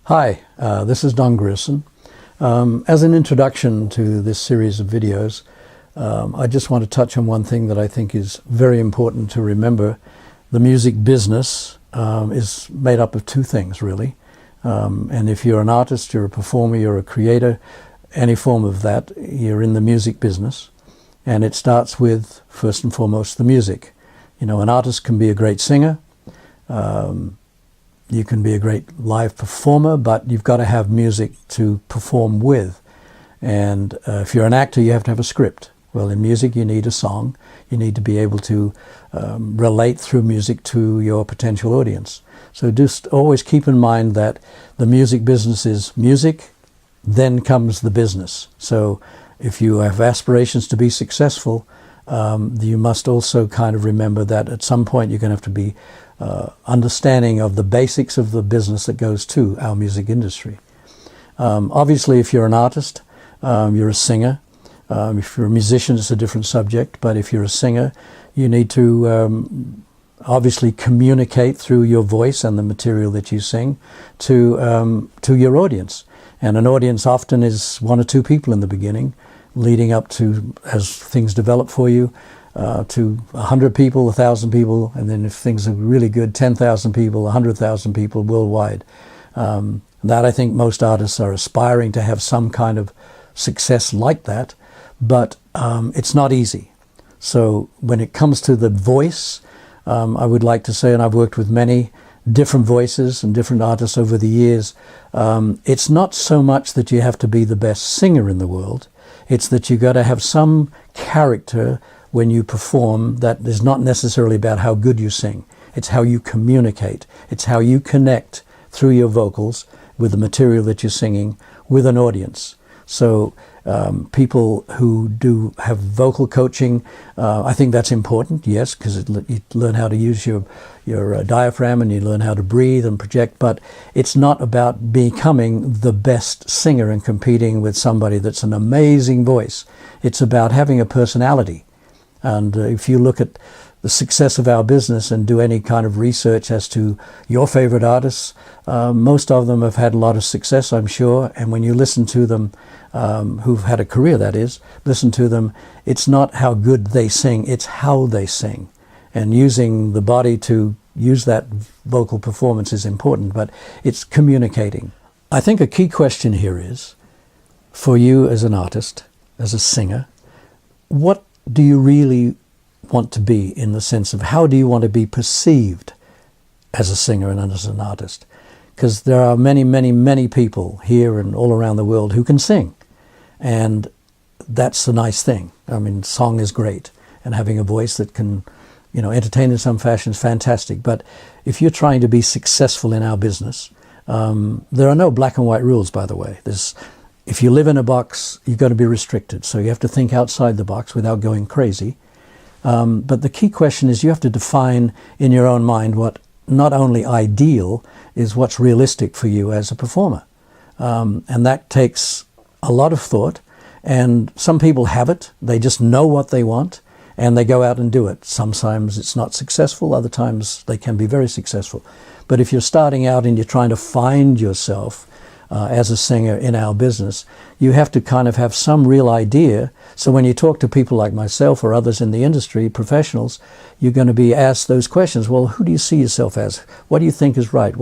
Hi, this is Don Grierson. As an introduction to this series of videos, I just want to touch on one thing that I think is very important to remember. The music business is made up of two things, really. And if you're an artist, you're a performer, you're a creator, any form of that, you're in the music business. And it starts with, first and foremost, the music. You know, an artist can be a great singer. You can be a great live performer, but you've got to have music to perform with. And if you're an actor, you have to have a script. Well, in music, you need a song. You need to be able to relate through music to your potential audience. So just always keep in mind that the music business is music, then comes the business. So if you have aspirations to be successful, you must also kind of remember that at some point you're going to have to be understanding of the basics of the business that goes to our music industry. Obviously, if you're an artist, you're a singer. If you're a musician, it's a different subject. But if you're a singer, you need to obviously communicate through your voice and the material that you sing to your audience. And an audience often is one or two people in the beginning, leading up to, as things develop for you, to 100 people, 1,000 people, and then if things are really good, 10,000 people, 100,000 people worldwide. That I think most artists are aspiring to have some kind of success like that, but it's not easy. So when it comes to the voice, I would like to say, and I've worked with many different voices and different artists over the years, it's not so much that you have to be the best singer in the world, it's that you got to have some character when you perform that is not necessarily about how good you sing. It's how you communicate. It's how you connect through your vocals with the material that you're singing with an audience. So people who do have vocal coaching, I think that's important, yes, because you learn how to use your diaphragm and you learn how to breathe and project, but it's not about becoming the best singer and competing with somebody that's an amazing voice. It's about having a personality. And if you look at the success of our business and do any kind of research as to your favorite artists, most of them have had a lot of success, I'm sure. And when you listen to them, who've had a career, that is, listen to them, it's not how good they sing, it's how they sing. And using the body to use that vocal performance is important, but it's communicating. I think a key question here is, for you as an artist, as a singer, what do you really want to be, in the sense of how do you want to be perceived as a singer and as an artist? Because there are many, many, many people here and all around the world who can sing. And that's the nice thing. I mean, song is great. And having a voice that can, you know, entertain in some fashion is fantastic. But if you're trying to be successful in our business, there are no black and white rules, by the way. If you live in a box, you've got to be restricted. So you have to think outside the box without going crazy. But the key question is you have to define in your own mind what not only ideal is what's realistic for you as a performer. And that takes a lot of thought. And some people have it. They just know what they want and they go out and do it. Sometimes it's not successful. Other times they can be very successful. But if you're starting out and you're trying to find yourself as a singer in our business, you have to kind of have some real idea. So when you talk to people like myself or others in the industry, professionals, you're going to be asked those questions. Well, who do you see yourself as? What do you think is right?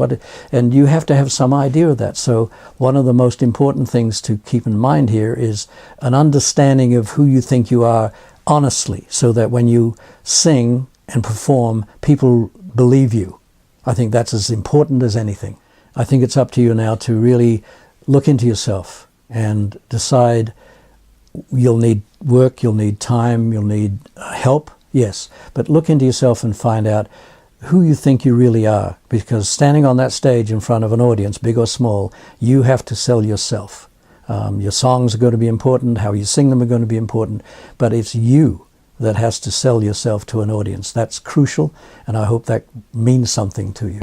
And you have to have some idea of that. So one of the most important things to keep in mind here is an understanding of who you think you are honestly, so that when you sing and perform, people believe you. I think that's as important as anything. I think it's up to you now to really look into yourself and decide. You'll need work, you'll need time, you'll need help, yes. But look into yourself and find out who you think you really are. Because standing on that stage in front of an audience, big or small, you have to sell yourself. Your songs are going to be important, how you sing them are going to be important, but it's you that has to sell yourself to an audience. That's crucial, and I hope that means something to you.